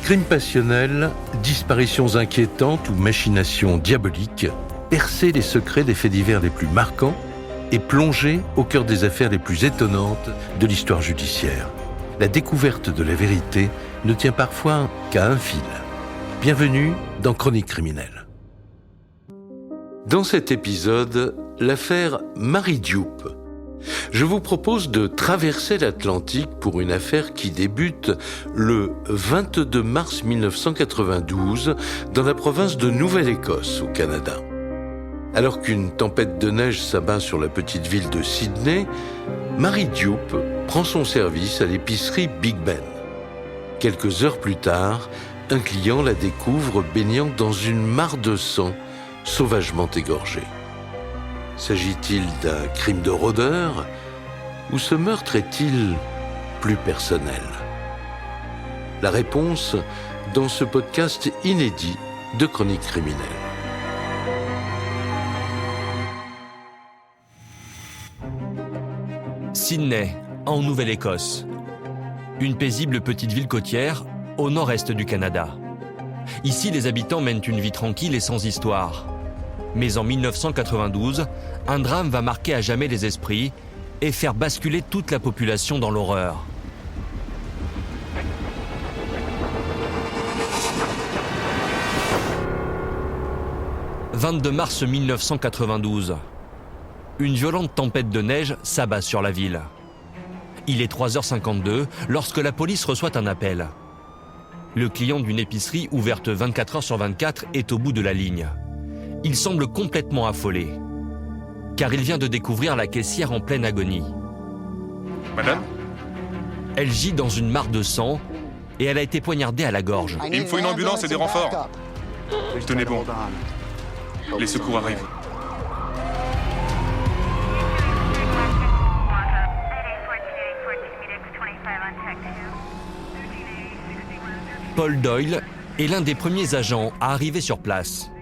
Crimes passionnels, disparitions inquiétantes ou machinations diaboliques, percer les secrets des faits divers les plus marquants et plonger au cœur des affaires les plus étonnantes de l'histoire judiciaire. La découverte de la vérité ne tient parfois qu'à un fil. Bienvenue dans Chroniques criminelles. Dans cet épisode, l'affaire Marie Diop. Je vous propose de traverser l'Atlantique pour une affaire qui débute le 22 mars 1992 dans la province de Nouvelle-Écosse, au Canada. Alors qu'une tempête de neige s'abat sur la petite ville de Sydney, Marie Diop prend son service à l'épicerie Big Ben. Quelques heures plus tard, un client la découvre baignant dans une mare de sang sauvagement égorgée. S'agit-il d'un crime de rôdeur ou ce meurtre est-il plus personnel? La réponse dans ce podcast inédit de Chroniques criminelles. Sydney, en Nouvelle-Écosse. Une paisible petite ville côtière au nord-est du Canada. Ici, les habitants mènent une vie tranquille et sans histoire. Mais en 1992, un drame va marquer à jamais les esprits et faire basculer toute la population dans l'horreur. « 22 mars 1992. Une violente tempête de neige s'abat sur la ville. Il est 3h52 lorsque la police reçoit un appel. Le client d'une épicerie ouverte 24 heures sur 24 est au bout de la ligne. Il semble complètement affolé, car il vient de découvrir la caissière en pleine agonie. Madame ? Elle gît dans une mare de sang et elle a été poignardée à la gorge. Il me faut une ambulance et des renforts. Tenez bon. Les secours arrivent. Paul Doyle est l'un des premiers agents à arriver sur place.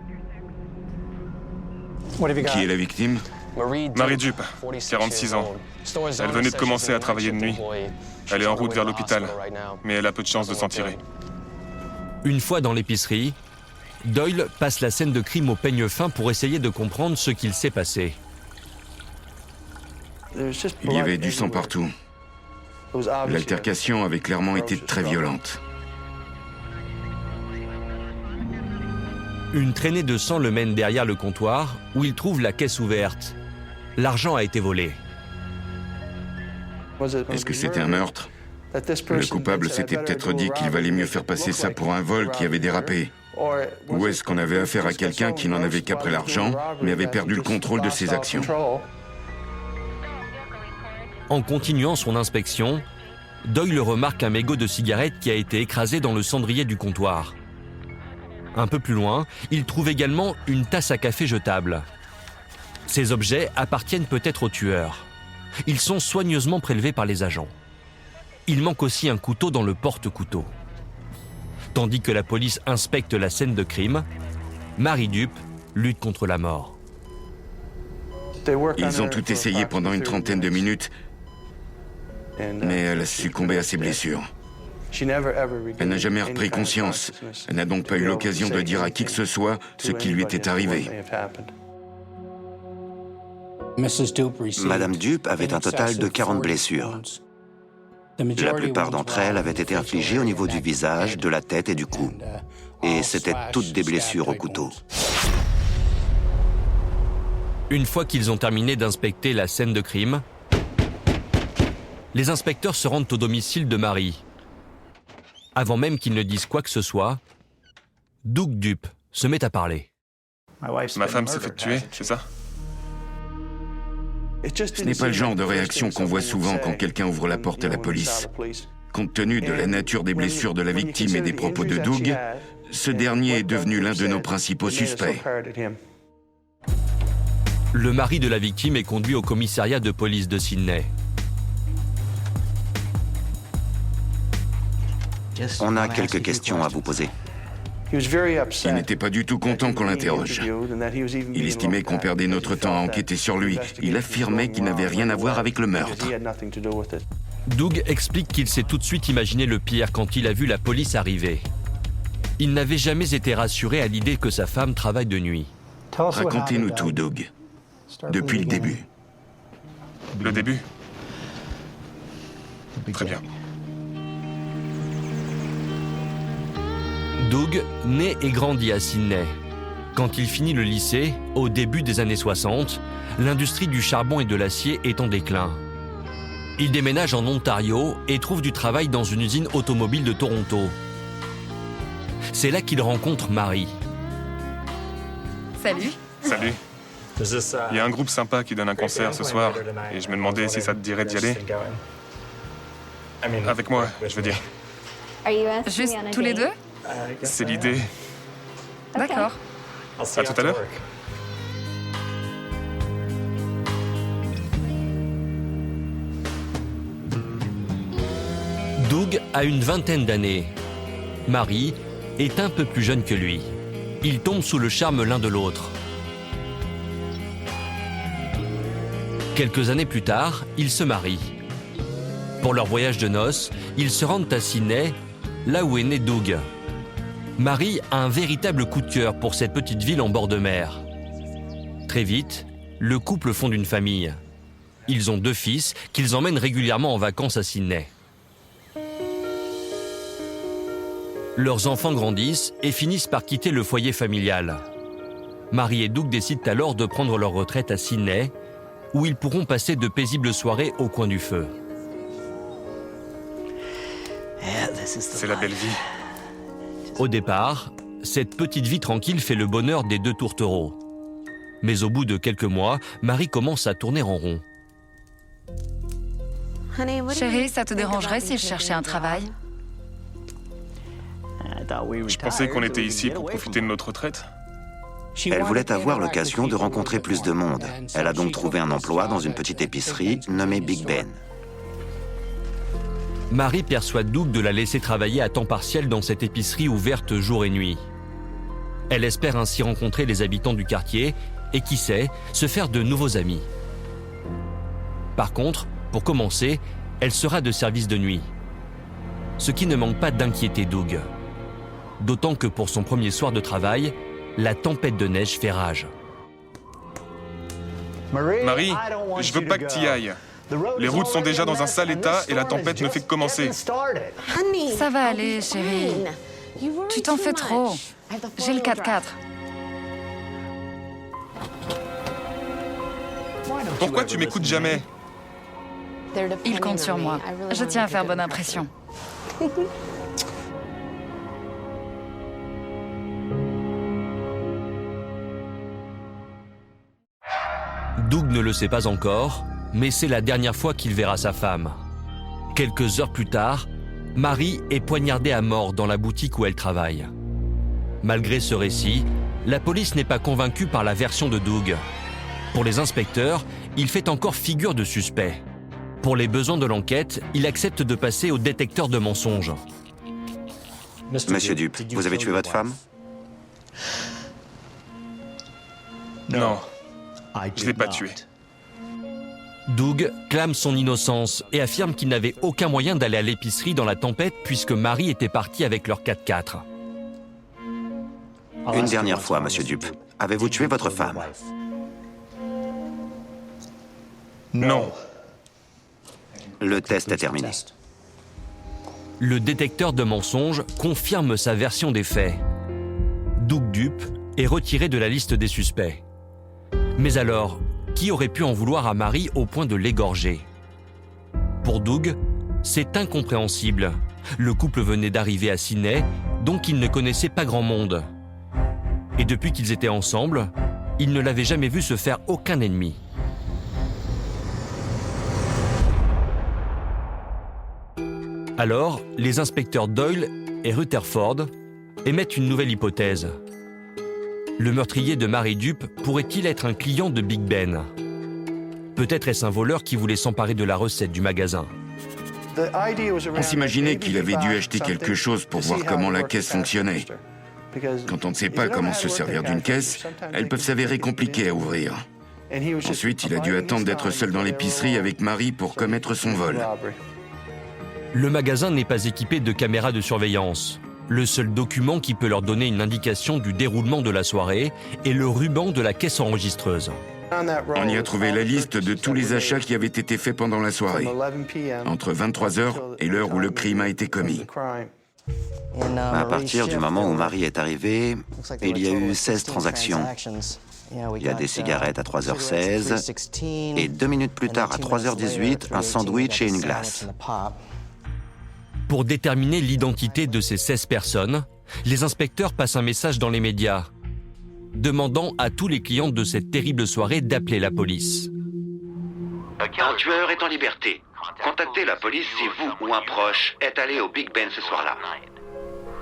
Qui est la victime? Marie Diop, 46 ans. Elle venait de commencer à travailler de nuit. Elle est en route vers l'hôpital, mais elle a peu de chances de s'en tirer. Une fois dans l'épicerie, Doyle passe la scène de crime au peigne fin pour essayer de comprendre ce qu'il s'est passé. Il y avait du sang partout. L'altercation avait clairement été très violente. Une traînée de sang le mène derrière le comptoir où il trouve la caisse ouverte. L'argent a été volé. Est-ce que c'était un meurtre? Le coupable s'était peut-être dit qu'il valait mieux faire passer ça pour un vol qui avait dérapé. Ou est-ce qu'on avait affaire à quelqu'un qui n'en avait qu'après l'argent, mais avait perdu le contrôle de ses actions? En continuant son inspection, Doyle remarque un mégot de cigarette qui a été écrasé dans le cendrier du comptoir. Un peu plus loin, il trouve également une tasse à café jetable. Ces objets appartiennent peut-être au tueur. Ils sont soigneusement prélevés par les agents. Il manque aussi un couteau dans le porte-couteau. Tandis que la police inspecte la scène de crime, Marie Diop lutte contre la mort. Ils ont tout essayé pendant une trentaine de minutes, mais elle a succombé à ses blessures. Elle n'a jamais repris conscience. Elle n'a donc pas eu l'occasion de dire à qui que ce soit ce qui lui était arrivé. Madame Diop avait un total de 40 blessures. La plupart d'entre elles avaient été infligées au niveau du visage, de la tête et du cou. Et c'étaient toutes des blessures au couteau. Une fois qu'ils ont terminé d'inspecter la scène de crime, les inspecteurs se rendent au domicile de Marie. Avant même qu'ils ne disent quoi que ce soit, Doug Diop se met à parler. Ma femme s'est fait tuer, c'est ça? Ce n'est pas le genre de réaction qu'on voit souvent quand quelqu'un ouvre la porte à la police. Compte tenu de la nature des blessures de la victime et des propos de Doug, ce dernier est devenu l'un de nos principaux suspects. Le mari de la victime est conduit au commissariat de police de Sydney. On a quelques questions à vous poser. Il n'était pas du tout content qu'on l'interroge. Il estimait qu'on perdait notre temps à enquêter sur lui. Il affirmait qu'il n'avait rien à voir avec le meurtre. Doug explique qu'il s'est tout de suite imaginé le pire quand il a vu la police arriver. il n'avait jamais été rassuré à l'idée que sa femme travaille de nuit. Racontez-nous tout, Doug. Depuis le début. Le début? Très bien. Doug naît et grandit à Sydney. Quand il finit le lycée, au début des années 60, l'industrie du charbon et de l'acier est en déclin. Il déménage en Ontario et trouve du travail dans une usine automobile de Toronto. C'est là qu'il rencontre Marie. Salut. Salut. Il y a un groupe sympa qui donne un concert ce soir et je me demandais si ça te dirait d'y aller. Avec moi, je veux dire. Juste tous les deux? C'est l'idée. D'accord. À tout à l'heure. Doug a une vingtaine d'années. Marie est un peu plus jeune que lui. Ils tombent sous le charme l'un de l'autre. Quelques années plus tard, ils se marient. Pour leur voyage de noces, ils se rendent à Sydney, là où est né Doug. Marie a un véritable coup de cœur pour cette petite ville en bord de mer. Très vite, le couple fonde une famille. Ils ont 2 fils qu'ils emmènent régulièrement en vacances à Sydney. Leurs enfants grandissent et finissent par quitter le foyer familial. Marie et Doug décident alors de prendre leur retraite à Sydney, où ils pourront passer de paisibles soirées au coin du feu. C'est la belle vie. Au départ, cette petite vie tranquille fait le bonheur des 2 tourtereaux. Mais au bout de quelques mois, Marie commence à tourner en rond. Chérie, ça te dérangerait si je cherchais un travail? Je pensais qu'on était ici pour profiter de notre retraite. Elle voulait avoir l'occasion de rencontrer plus de monde. Elle a donc trouvé un emploi dans une petite épicerie nommée Big Ben. Marie persuade Doug de la laisser travailler à temps partiel dans cette épicerie ouverte jour et nuit. Elle espère ainsi rencontrer les habitants du quartier et, qui sait, se faire de nouveaux amis. Par contre, pour commencer, elle sera de service de nuit. Ce qui ne manque pas d'inquiéter Doug. D'autant que pour son premier soir de travail, la tempête de neige fait rage. Marie, je veux pas que t'y ailles. Les routes sont déjà dans un sale état et la tempête ne fait que commencer. Ça va aller, chérie. Tu t'en fais trop. J'ai le 4x4. Pourquoi tu m'écoutes jamais? Il compte sur moi. Je tiens à faire bonne impression. Doug ne le sait pas encore, mais c'est la dernière fois qu'il verra sa femme. Quelques heures plus tard, Marie est poignardée à mort dans la boutique où elle travaille. Malgré ce récit, la police n'est pas convaincue par la version de Doug. Pour les inspecteurs, il fait encore figure de suspect. Pour les besoins de l'enquête, il accepte de passer au détecteur de mensonges. Monsieur Dupe, vous avez tué votre femme? Non, je l'ai pas tué. Doug clame son innocence et affirme qu'il n'avait aucun moyen d'aller à l'épicerie dans la tempête puisque Marie était partie avec leur 4x4. Une dernière fois, monsieur Dupe. Avez-vous tué votre femme? Non. Le test est terminé. Le détecteur de mensonges confirme sa version des faits. Doug Dupe est retiré de la liste des suspects. Mais alors, qui aurait pu en vouloir à Marie au point de l'égorger? Pour Doug, c'est incompréhensible. Le couple venait d'arriver à Sydney, donc il ne connaissait pas grand monde. Et depuis qu'ils étaient ensemble, il ne l'avait jamais vu se faire aucun ennemi. Alors, les inspecteurs Doyle et Rutherford émettent une nouvelle hypothèse. Le meurtrier de Marie Dupe pourrait-il être un client de Big Ben? Peut-être est-ce un voleur qui voulait s'emparer de la recette du magasin. On s'imaginait qu'il avait dû acheter quelque chose pour voir comment la caisse fonctionnait. Quand on ne sait pas comment se servir d'une caisse, elles peuvent s'avérer compliquées à ouvrir. Ensuite, il a dû attendre d'être seul dans l'épicerie avec Marie pour commettre son vol. Le magasin n'est pas équipé de caméras de surveillance. Le seul document qui peut leur donner une indication du déroulement de la soirée est le ruban de la caisse enregistreuse. On y a trouvé la liste de tous les achats qui avaient été faits pendant la soirée, entre 23h et l'heure où le crime a été commis. À partir du moment où Marie est arrivée, il y a eu 16 transactions. Il y a des cigarettes à 3h16 et 2 minutes plus tard, à 3h18, un sandwich et une glace. Pour déterminer l'identité de ces 16 personnes, les inspecteurs passent un message dans les médias, demandant à tous les clients de cette terrible soirée d'appeler la police. Un tueur est en liberté. Contactez la police si vous ou un proche est allé au Big Ben ce soir-là.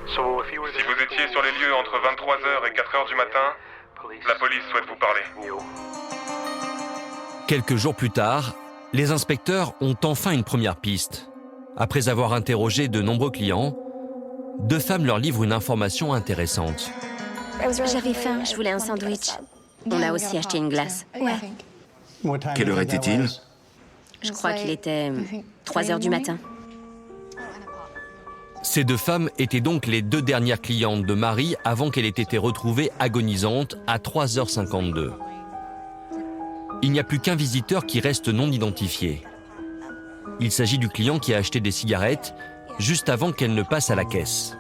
Si vous étiez sur les lieux entre 23h et 4h du matin, la police souhaite vous parler. Quelques jours plus tard, les inspecteurs ont enfin une première piste. Après avoir interrogé de nombreux clients, 2 femmes leur livrent une information intéressante. J'avais faim, je voulais un sandwich. On a aussi acheté une glace. Ouais. Quelle heure était-il? Je crois qu'il était 3 heures du matin. Ces 2 femmes étaient donc les 2 dernières clientes de Marie avant qu'elle ait été retrouvée agonisante à 3h52. Il n'y a plus qu'un visiteur qui reste non identifié. Il s'agit du client qui a acheté des cigarettes juste avant qu'elle ne passe à la caisse.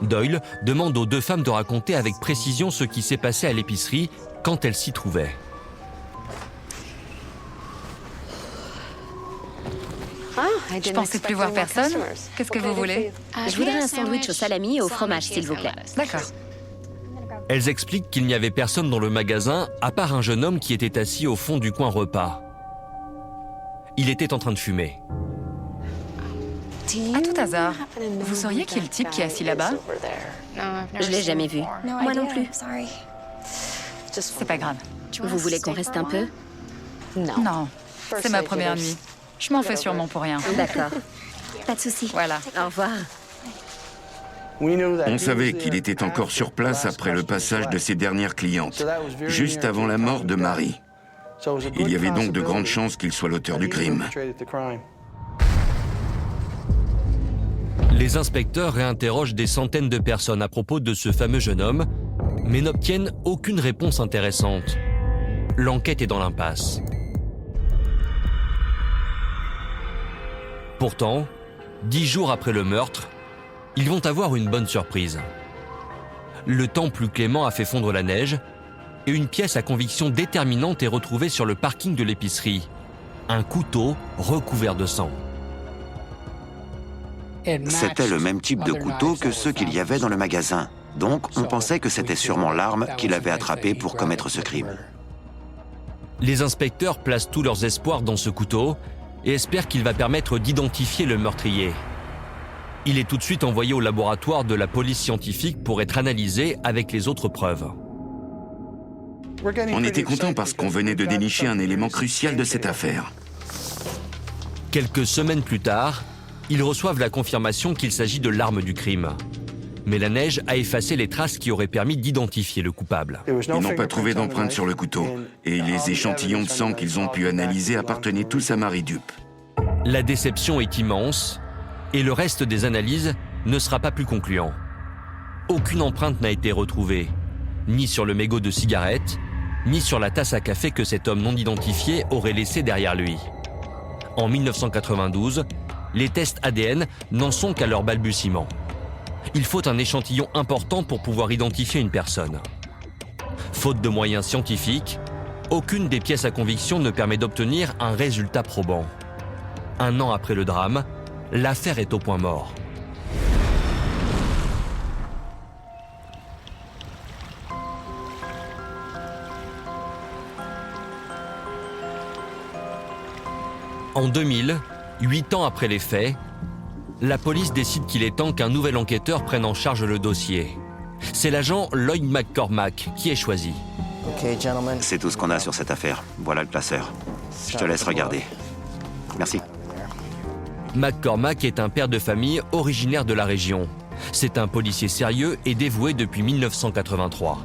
Doyle demande aux 2 femmes de raconter avec précision ce qui s'est passé à l'épicerie quand elles s'y trouvaient. Je pensais plus voir personne. Qu'est-ce que vous voulez? Je voudrais un sandwich au salami et au fromage, s'il vous plaît. D'accord. Elles expliquent qu'il n'y avait personne dans le magasin à part un jeune homme qui était assis au fond du coin repas. Il était en train de fumer. À tout hasard, vous sauriez qui est le type qui est assis là-bas? Je l'ai jamais vu. Moi non plus. C'est pas grave. Vous voulez qu'on reste un peu? Non, c'est ma première nuit. Je m'en fais sûrement pour rien. D'accord. Pas de souci. Voilà. Au revoir. On savait qu'il était encore sur place après le passage de ses dernières clientes, juste avant la mort de Marie. Il y avait donc de grandes chances qu'il soit l'auteur du crime. Les inspecteurs réinterrogent des centaines de personnes à propos de ce fameux jeune homme, mais n'obtiennent aucune réponse intéressante. L'enquête est dans l'impasse. Pourtant, 10 jours après le meurtre, ils vont avoir une bonne surprise. Le temps plus clément a fait fondre la neige et une pièce à conviction déterminante est retrouvée sur le parking de l'épicerie. Un couteau recouvert de sang. C'était le même type de couteau que ceux qu'il y avait dans le magasin. Donc, on pensait que c'était sûrement l'arme qu'il avait attrapée pour commettre ce crime. Les inspecteurs placent tous leurs espoirs dans ce couteau et espèrent qu'il va permettre d'identifier le meurtrier. Il est tout de suite envoyé au laboratoire de la police scientifique pour être analysé avec les autres preuves. On était contents parce qu'on venait de dénicher un élément crucial de cette affaire. Quelques semaines plus tard, ils reçoivent la confirmation qu'il s'agit de l'arme du crime. Mais la neige a effacé les traces qui auraient permis d'identifier le coupable. Ils n'ont pas trouvé d'empreinte sur le couteau. Et les échantillons de sang qu'ils ont pu analyser appartenaient tous à Marie Dupe. La déception est immense et le reste des analyses ne sera pas plus concluant. Aucune empreinte n'a été retrouvée, ni sur le mégot de cigarette, ni sur la tasse à café que cet homme non identifié aurait laissé derrière lui. En 1992, les tests ADN n'en sont qu'à leur balbutiement. Il faut un échantillon important pour pouvoir identifier une personne. Faute de moyens scientifiques, aucune des pièces à conviction ne permet d'obtenir un résultat probant. 1 an après le drame, l'affaire est au point mort. En 2000, 8 ans après les faits, la police décide qu'il est temps qu'un nouvel enquêteur prenne en charge le dossier. C'est l'agent Lloyd McCormack qui est choisi. C'est tout ce qu'on a sur cette affaire. Voilà le classeur. Je te laisse regarder. Merci. McCormack est un père de famille originaire de la région. C'est un policier sérieux et dévoué depuis 1983.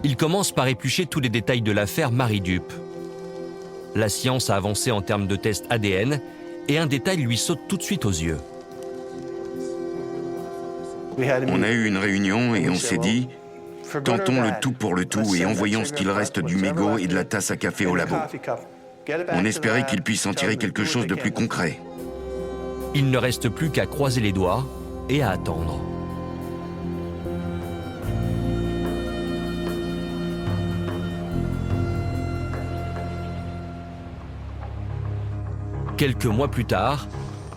Il commence par éplucher tous les détails de l'affaire Marie Dupe. La science a avancé en termes de tests ADN et un détail lui saute tout de suite aux yeux. On a eu une réunion et on s'est dit, tentons le tout pour le tout et envoyons ce qu'il reste du mégot et de la tasse à café au labo. On espérait qu'ils puissent en tirer quelque chose de plus concret. Il ne reste plus qu'à croiser les doigts et à attendre. Quelques mois plus tard,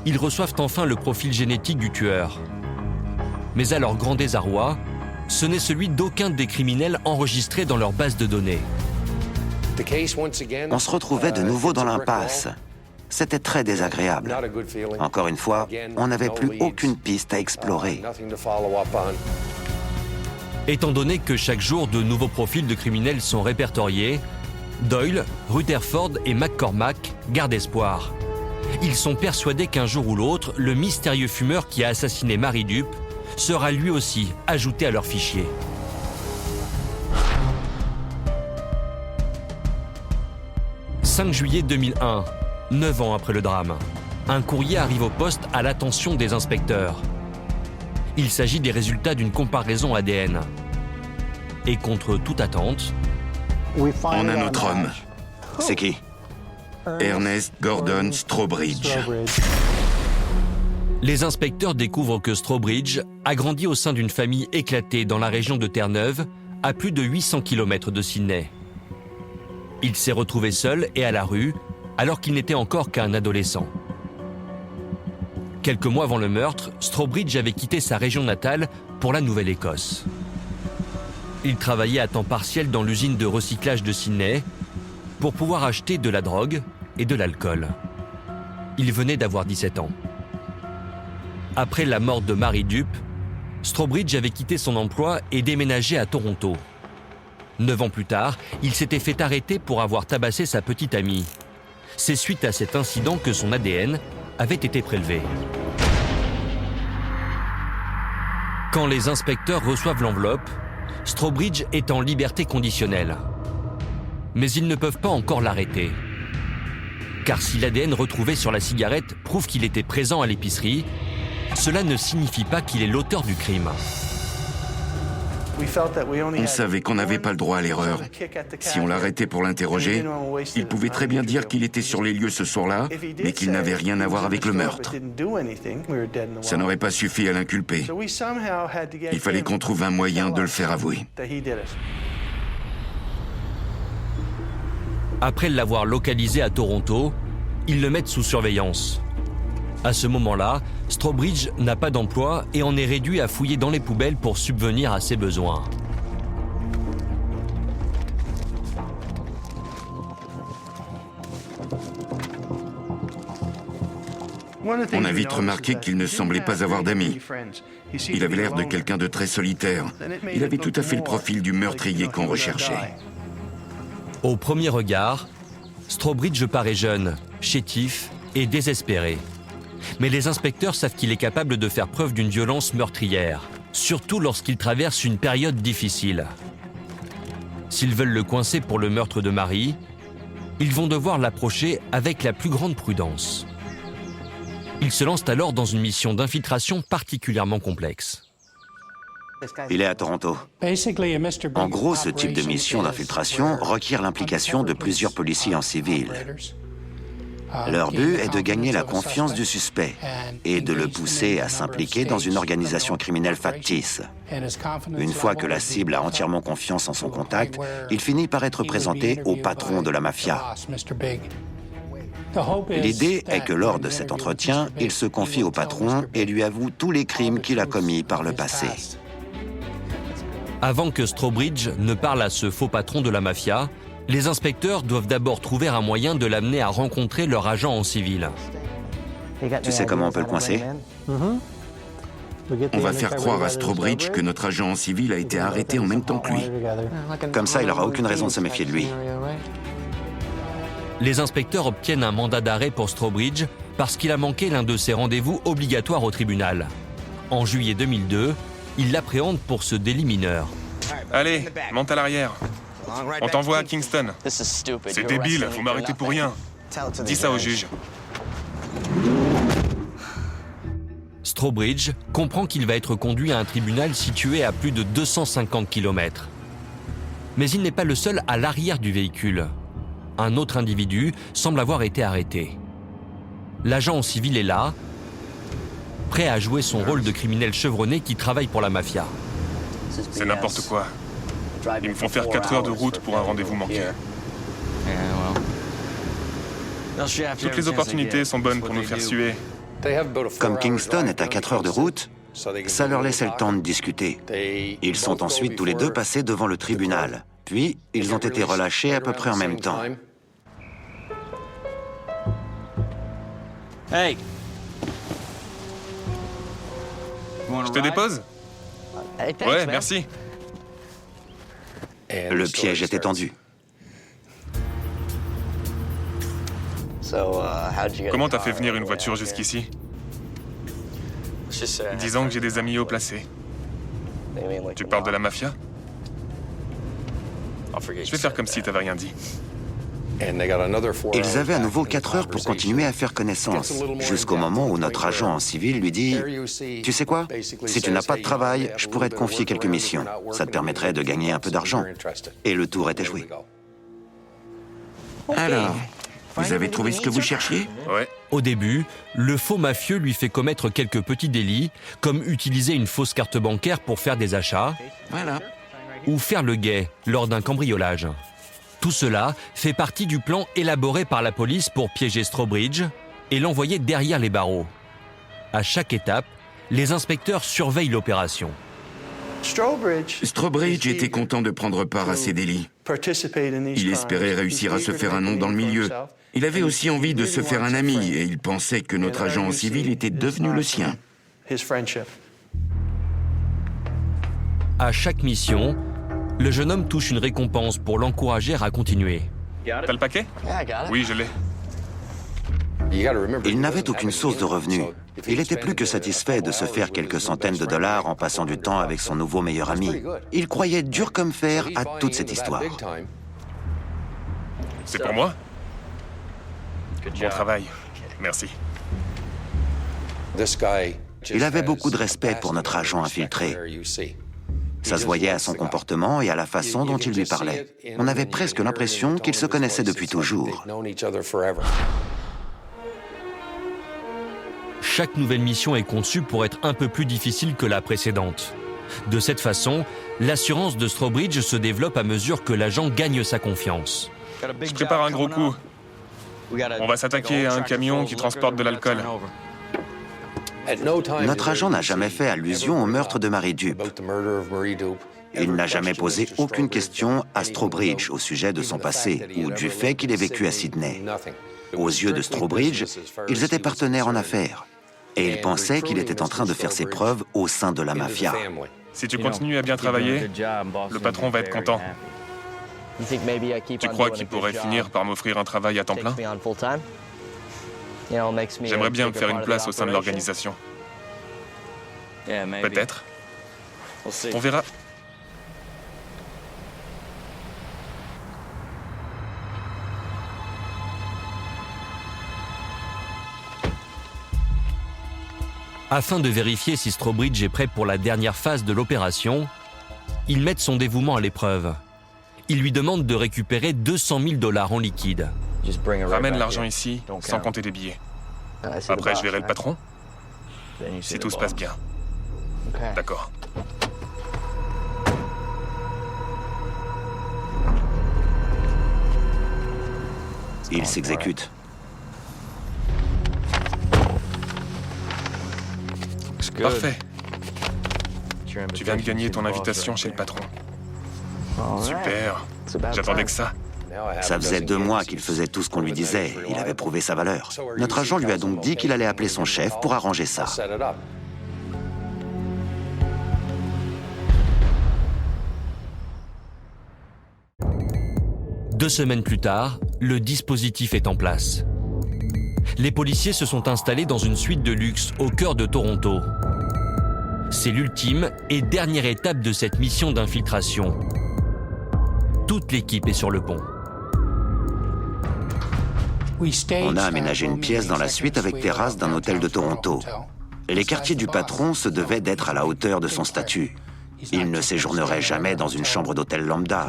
ils reçoivent enfin le profil génétique du tueur. Mais à leur grand désarroi, ce n'est celui d'aucun des criminels enregistrés dans leur base de données. On se retrouvait de nouveau dans l'impasse. C'était très désagréable. Encore une fois, on n'avait plus aucune piste à explorer. Étant donné que chaque jour de nouveaux profils de criminels sont répertoriés, Doyle, Rutherford et McCormack gardent espoir. Ils sont persuadés qu'un jour ou l'autre, le mystérieux fumeur qui a assassiné Mary Dupe sera lui aussi ajouté à leur fichier. « 5 juillet 2001, 9 ans après le drame, un courrier arrive au poste à l'attention des inspecteurs. Il s'agit des résultats d'une comparaison ADN. Et contre toute attente, On a notre homme, C'est qui? Ernest Gordon Strawbridge. les inspecteurs découvrent que Strawbridge a grandi au sein d'une famille éclatée dans la région de Terre-Neuve, à plus de 800 km de Sydney. Il s'est retrouvé seul et à la rue, alors qu'il n'était encore qu'un adolescent. Quelques mois avant le meurtre, Strawbridge avait quitté sa région natale pour la Nouvelle-Écosse. Il travaillait à temps partiel dans l'usine de recyclage de Sydney pour pouvoir acheter de la drogue et de l'alcool. Il venait d'avoir 17 ans. Après la mort de Mary Dupe, Strawbridge avait quitté son emploi et déménagé à Toronto. 9 ans plus tard, il s'était fait arrêter pour avoir tabassé sa petite amie. C'est suite à cet incident que son ADN avait été prélevé. Quand les inspecteurs reçoivent l'enveloppe, Strawbridge est en liberté conditionnelle. Mais ils ne peuvent pas encore l'arrêter. Car si l'ADN retrouvé sur la cigarette prouve qu'il était présent à l'épicerie, cela ne signifie pas qu'il est l'auteur du crime. On savait qu'on n'avait pas le droit à l'erreur. Si on l'arrêtait pour l'interroger, il pouvait très bien dire qu'il était sur les lieux ce soir-là, mais qu'il n'avait rien à voir avec le meurtre. Ça n'aurait pas suffi à l'inculper. Il fallait qu'on trouve un moyen de le faire avouer. Après l'avoir localisé à Toronto, ils le mettent sous surveillance. À ce moment-là, Strawbridge n'a pas d'emploi et en est réduit à fouiller dans les poubelles pour subvenir à ses besoins. On a vite remarqué qu'il ne semblait pas avoir d'amis. Il avait l'air de quelqu'un de très solitaire. Il avait tout à fait le profil du meurtrier qu'on recherchait. Au premier regard, Strawbridge paraît jeune, chétif et désespéré. Mais les inspecteurs savent qu'il est capable de faire preuve d'une violence meurtrière, surtout lorsqu'il traverse une période difficile. S'ils veulent le coincer pour le meurtre de Mary, ils vont devoir l'approcher avec la plus grande prudence. Ils se lancent alors dans une mission d'infiltration particulièrement complexe. Il est à Toronto. En gros, ce type de mission d'infiltration requiert l'implication de plusieurs policiers en civil. Leur but est de gagner la confiance du suspect et de le pousser à s'impliquer dans une organisation criminelle factice. Une fois que la cible a entièrement confiance en son contact, il finit par être présenté au patron de la mafia. L'idée est que lors de cet entretien, il se confie au patron et lui avoue tous les crimes qu'il a commis par le passé. Avant que Strawbridge ne parle à ce faux patron de la mafia, les inspecteurs doivent d'abord trouver un moyen de l'amener à rencontrer leur agent en civil. Tu sais comment on peut le coincer? On va faire croire à Strawbridge que notre agent en civil a été arrêté en même temps que lui. Comme ça, il n'aura aucune raison de se méfier de lui. Les inspecteurs obtiennent un mandat d'arrêt pour Strawbridge parce qu'il a manqué l'un de ses rendez-vous obligatoires au tribunal. En juillet 2002, ils l'appréhendent pour ce délit mineur. Allez, monte à l'arrière. On t'envoie à Kingston. C'est débile, vous m'arrêtez pour rien. Dis ça au juge. Strawbridge comprend qu'il va être conduit à un tribunal situé à plus de 250 km. Mais il n'est pas le seul à l'arrière du véhicule. Un autre individu semble avoir été arrêté. L'agent en civil est là, prêt à jouer son rôle de criminel chevronné qui travaille pour la mafia. C'est n'importe quoi. Ils me font faire 4 heures de route pour un rendez-vous manqué. Toutes les opportunités sont bonnes pour nous faire suer. Comme Kingston est à 4 heures de route, ça leur laissait le temps de discuter. Ils sont ensuite tous les deux passés devant le tribunal. Puis, ils ont été relâchés à peu près en même temps. Hey! Je te dépose? Ouais, merci. Le piège était tendu. Comment t'as fait venir une voiture jusqu'ici? Disons que j'ai des amis haut placés. Tu parles de la mafia? Je vais faire comme si t'avais rien dit. Ils avaient à nouveau 4 heures pour continuer à faire connaissance, jusqu'au moment où notre agent en civil lui dit « Tu sais quoi? Si tu n'as pas de travail, je pourrais te confier quelques missions. Ça te permettrait de gagner un peu d'argent. » Et le tour était joué. Alors, vous avez trouvé ce que vous cherchiez? Ouais. Au début, le faux mafieux lui fait commettre quelques petits délits, comme utiliser une fausse carte bancaire pour faire des achats, Voilà. ou faire le guet lors d'un cambriolage. Tout cela fait partie du plan élaboré par la police pour piéger Strawbridge et l'envoyer derrière les barreaux. À chaque étape, les inspecteurs surveillent l'opération. Strawbridge était content de prendre part à ces délits. Il espérait réussir à se faire un nom dans le milieu. Il avait aussi envie de se faire un ami et il pensait que notre agent en civil était devenu le sien. À chaque mission, le jeune homme touche une récompense pour l'encourager à continuer. T'as le paquet? Oui, je l'ai. Il n'avait aucune source de revenus. Il était plus que satisfait de se faire quelques centaines de dollars en passant du temps avec son nouveau meilleur ami. Il croyait dur comme fer à toute cette histoire. C'est pour moi? Bon travail. Merci. Il avait beaucoup de respect pour notre agent infiltré. Ça se voyait à son comportement et à la façon dont il lui parlait. On avait presque l'impression qu'ils se connaissaient depuis toujours. Chaque nouvelle mission est conçue pour être un peu plus difficile que la précédente. De cette façon, l'assurance de Strawbridge se développe à mesure que l'agent gagne sa confiance. Je prépare un gros coup. On va s'attaquer à un camion qui transporte de l'alcool. Notre agent n'a jamais fait allusion au meurtre de Mary Dupe. Il n'a jamais posé aucune question à Strawbridge au sujet de son passé ou du fait qu'il ait vécu à Sydney. Aux yeux de Strawbridge, ils étaient partenaires en affaires. Et il pensait qu'il était en train de faire ses preuves au sein de la mafia. Si tu continues à bien travailler, le patron va être content. Tu crois qu'il pourrait finir par m'offrir un travail à temps plein? J'aimerais bien me faire une place au sein de l'organisation. Peut-être. On verra. Afin de vérifier si Strawbridge est prêt pour la dernière phase de l'opération, ils mettent son dévouement à l'épreuve. Ils lui demandent de récupérer 200 000 $ en liquide. Ramène l'argent ici, sans compter les billets. Après, je verrai le patron. Si tout se passe bien. D'accord. Il s'exécute. Parfait. Tu viens de gagner ton invitation chez le patron. Super. J'attendais que ça. Ça faisait 2 mois qu'il faisait tout ce qu'on lui disait. Il avait prouvé sa valeur. Notre agent lui a donc dit qu'il allait appeler son chef pour arranger ça. Deux semaines plus tard, le dispositif est en place. Les policiers se sont installés dans une suite de luxe au cœur de Toronto. C'est l'ultime et dernière étape de cette mission d'infiltration. Toute l'équipe est sur le pont. On a aménagé une pièce dans la suite avec terrasse d'un hôtel de Toronto. Les quartiers du patron se devaient d'être à la hauteur de son statut. Il ne séjournerait jamais dans une chambre d'hôtel lambda.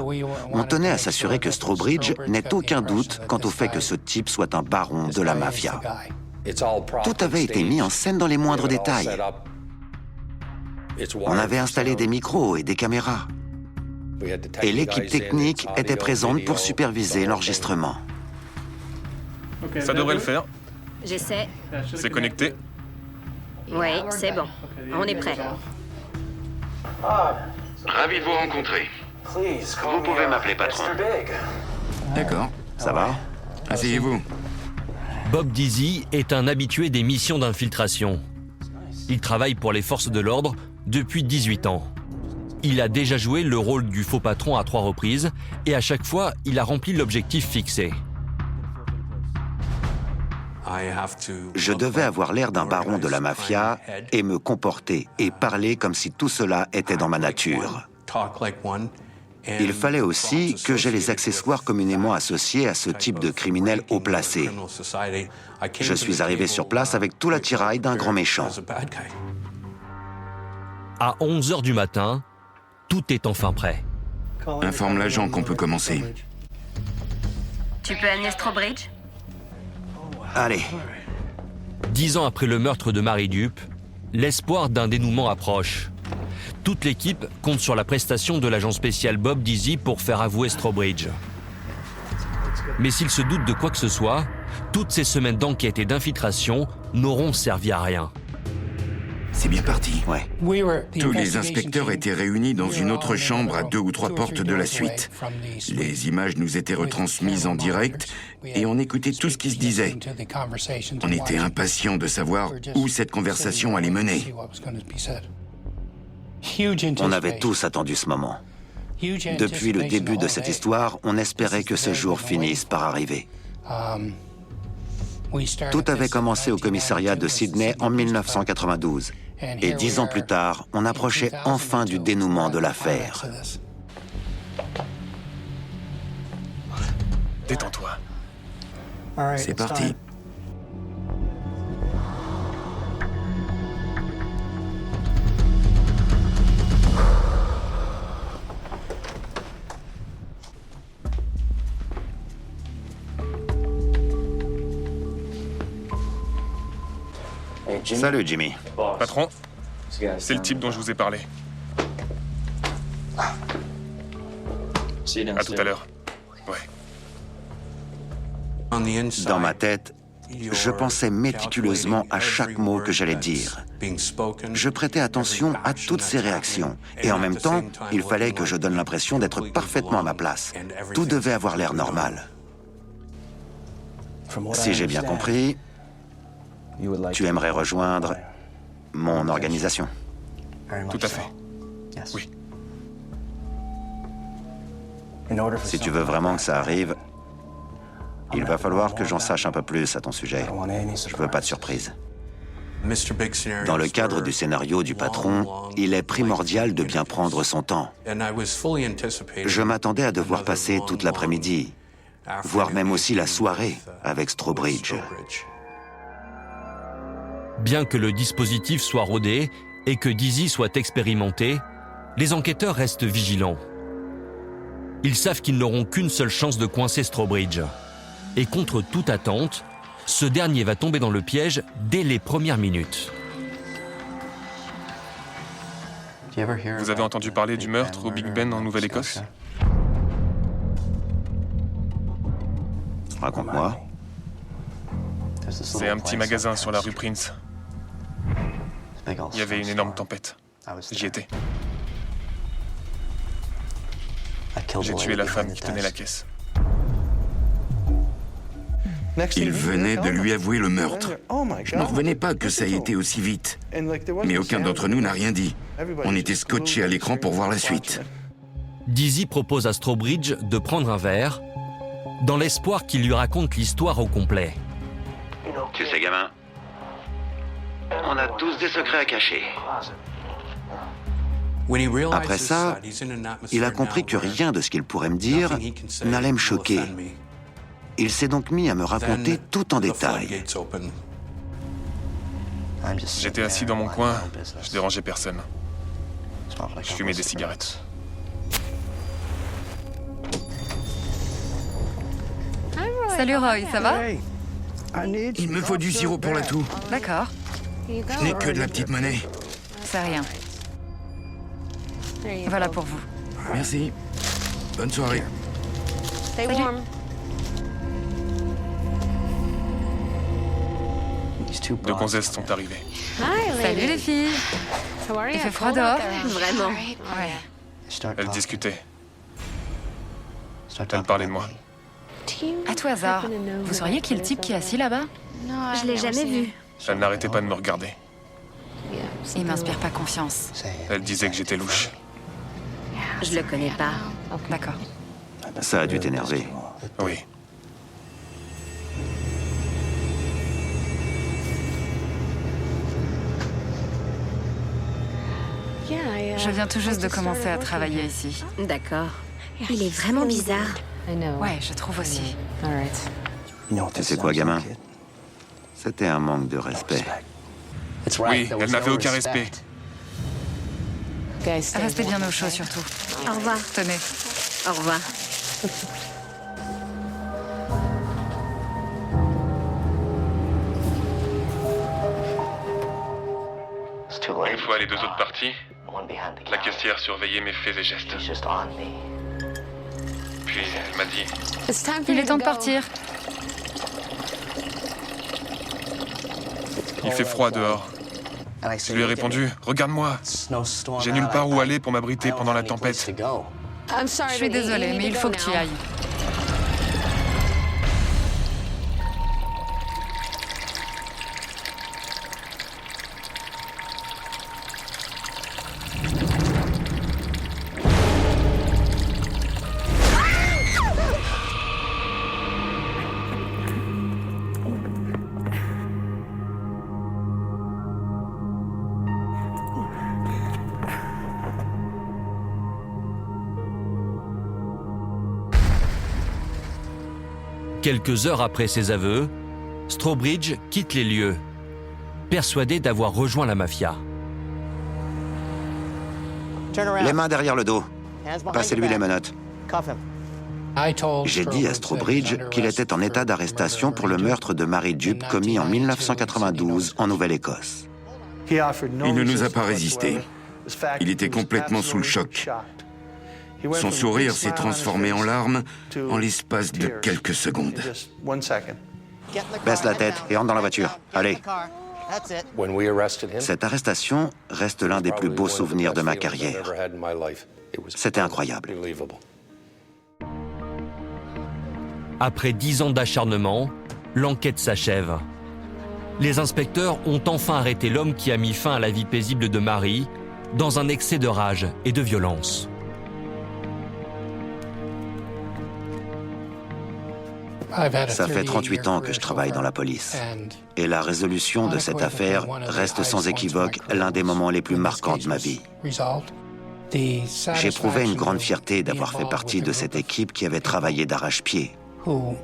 On tenait à s'assurer que Strawbridge n'ait aucun doute quant au fait que ce type soit un baron de la mafia. Tout avait été mis en scène dans les moindres détails. On avait installé des micros et des caméras. Et l'équipe technique était présente pour superviser l'enregistrement. Ça devrait le faire. J'essaie. C'est connecté. Oui, c'est bon. On est prêt. Ravi de vous rencontrer. Vous pouvez m'appeler patron. D'accord. Ça va? Asseyez-vous. Bob Dizzy est un habitué des missions d'infiltration. Il travaille pour les forces de l'ordre depuis 18 ans. Il a déjà joué le rôle du faux patron à 3 reprises et à chaque fois, il a rempli l'objectif fixé. Je devais avoir l'air d'un baron de la mafia et me comporter et parler comme si tout cela était dans ma nature. Il fallait aussi que j'aie les accessoires communément associés à ce type de criminel haut placé. Je suis arrivé sur place avec tout l'attirail d'un grand méchant. À 11h du matin, tout est enfin prêt. Informe l'agent qu'on peut commencer. Tu peux amener Strawbridge? Allez, 10 ans après le meurtre de Mary Dupe, l'espoir d'un dénouement approche. Toute l'équipe compte sur la prestation de l'agent spécial Bob Dizzy pour faire avouer Strawbridge. Mais s'il se doute de quoi que ce soit, toutes ces semaines d'enquête et d'infiltration n'auront servi à rien. C'est bien parti. ouais. Tous les inspecteurs étaient réunis dans une autre chambre à 2 ou 3 portes de la suite. Les images nous étaient retransmises en direct et on écoutait tout ce qui se disait. On était impatients de savoir où cette conversation allait mener. On avait tous attendu ce moment. Depuis le début de cette histoire, on espérait que ce jour finisse par arriver. Tout avait commencé au commissariat de Sydney en 1992. Et 10 ans plus tard, on approchait enfin du dénouement de l'affaire. Détends-toi. C'est parti. Salut, Jimmy. Patron, c'est le type dont je vous ai parlé. À tout à l'heure. Ouais. Dans ma tête, je pensais méticuleusement à chaque mot que j'allais dire. Je prêtais attention à toutes ses réactions. Et en même temps, il fallait que je donne l'impression d'être parfaitement à ma place. Tout devait avoir l'air normal. Si j'ai bien compris, tu aimerais rejoindre mon organisation. Tout à fait. Oui. Si tu veux vraiment que ça arrive, il va falloir que j'en sache un peu plus à ton sujet. Je veux pas de surprise. Dans le cadre du scénario du patron, il est primordial de bien prendre son temps. Je m'attendais à devoir passer toute l'après-midi, voire même aussi la soirée avec Strawbridge. Bien que le dispositif soit rodé et que Dizzy soit expérimenté, les enquêteurs restent vigilants. Ils savent qu'ils n'auront qu'une seule chance de coincer Strawbridge. Et contre toute attente, ce dernier va tomber dans le piège dès les premières minutes. Vous avez entendu parler du meurtre au Big Ben en Nouvelle-Écosse? Raconte-moi. C'est un petit magasin sur la rue Prince. Il y avait une énorme tempête. J'y étais. J'ai tué la femme qui tenait la caisse. Il venait de lui avouer le meurtre. Je n'en revenais pas que ça ait été aussi vite. Mais aucun d'entre nous n'a rien dit. On était scotchés à l'écran pour voir la suite. Dizzy propose à Strawbridge de prendre un verre, dans l'espoir qu'il lui raconte l'histoire au complet. Tu sais, gamin, on a tous des secrets à cacher. Après ça, il a compris que rien de ce qu'il pourrait me dire n'allait me choquer. Il s'est donc mis à me raconter tout en détail. J'étais assis dans mon coin, je dérangeais personne. Je fumais des cigarettes. Salut Roy, ça va? Il me faut du sirop pour la toux. D'accord, Je n'ai que de la petite monnaie. c'est rien. Voilà pour vous. Merci. Bonne soirée. Salut. Deux gonzesses sont arrivées. Salut les filles. Il fait froid dehors? Vraiment. Ouais. Elles discutaient. Elles parlaient de moi. À tout hasard, vous sauriez qui est le type qui est assis là-bas? Je l'ai jamais vu. Elles n'arrêtaient pas de me regarder. Il m'inspire pas confiance. Elles disaient que j'étais louche. Je le connais pas. D'accord. Ça a dû t'énerver. Oui. Je viens tout juste de commencer à travailler ici. D'accord. Il est vraiment bizarre. Ouais, je trouve aussi. Tu sais quoi, gamin? C'était un manque de respect. Oui, elles n'avaient aucun respect. Restez bien au chaud surtout. Au revoir. Tenez. Au revoir. Une fois les deux autres parties, la caissière surveillait mes faits et gestes. Puis elle m'a dit Il est temps de partir. « Il fait froid dehors. » Je lui ai répondu « Regarde-moi, j'ai nulle part où aller pour m'abriter pendant la tempête. » Je suis désolée, mais il faut que tu y ailles. Quelques heures après ses aveux, Strawbridge quitte les lieux, persuadé d'avoir rejoint la mafia. Les mains derrière le dos. Passez-lui les menottes. J'ai dit à Strawbridge qu'il était en état d'arrestation pour le meurtre de Mary Jupe commis en 1992 en Nouvelle-Écosse. Il ne nous a pas résisté. Il était complètement sous le choc. Son sourire s'est transformé en larmes en l'espace de quelques secondes. Baisse la tête et entre dans la voiture. Allez. Cette arrestation reste l'un des plus beaux souvenirs de ma carrière. C'était incroyable. Après 10 ans d'acharnement, l'enquête s'achève. Les inspecteurs ont enfin arrêté l'homme qui a mis fin à la vie paisible de Mary dans un excès de rage et de violence. Ça fait 38 ans que je travaille dans la police. Et la résolution de cette affaire reste sans équivoque l'un des moments les plus marquants de ma vie. J'éprouvais une grande fierté d'avoir fait partie de cette équipe qui avait travaillé d'arrache-pied. On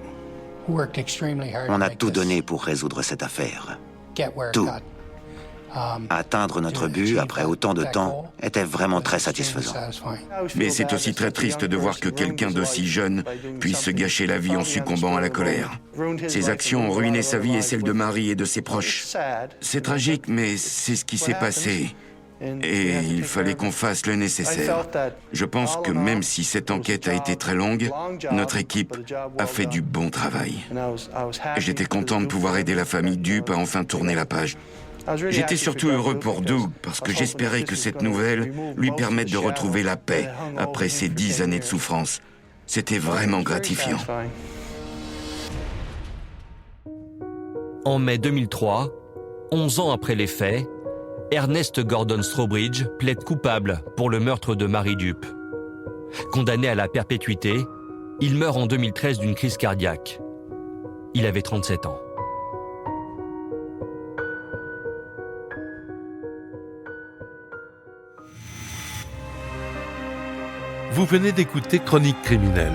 a tout donné pour résoudre cette affaire. Tout. Atteindre notre but après autant de temps était vraiment très satisfaisant. Mais c'est aussi très triste de voir que quelqu'un d'aussi jeune puisse se gâcher la vie en succombant à la colère. Ses actions ont ruiné sa vie et celle de Mary et de ses proches. C'est tragique, mais c'est ce qui s'est passé. Et il fallait qu'on fasse le nécessaire. Je pense que même si cette enquête a été très longue, notre équipe a fait du bon travail. J'étais content de pouvoir aider la famille Dupe à enfin tourner la page. J'étais surtout heureux pour Doug parce que j'espérais que cette nouvelle lui permette de retrouver la paix après ces 10 années de souffrance. C'était vraiment gratifiant. En mai 2003, 11 ans après les faits, Ernest Gordon Strawbridge plaide coupable pour le meurtre de Mary Jupe. Condamné à la perpétuité, il meurt en 2013 d'une crise cardiaque. Il avait 37 ans. Vous venez d'écouter Chronique criminelle.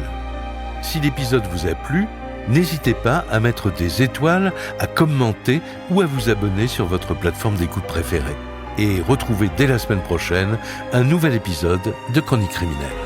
Si l'épisode vous a plu, N'hésitez pas à mettre des étoiles, à commenter ou à vous abonner sur votre plateforme d'écoute préférée. Et retrouvez dès la semaine prochaine un nouvel épisode de Chroniques criminelles.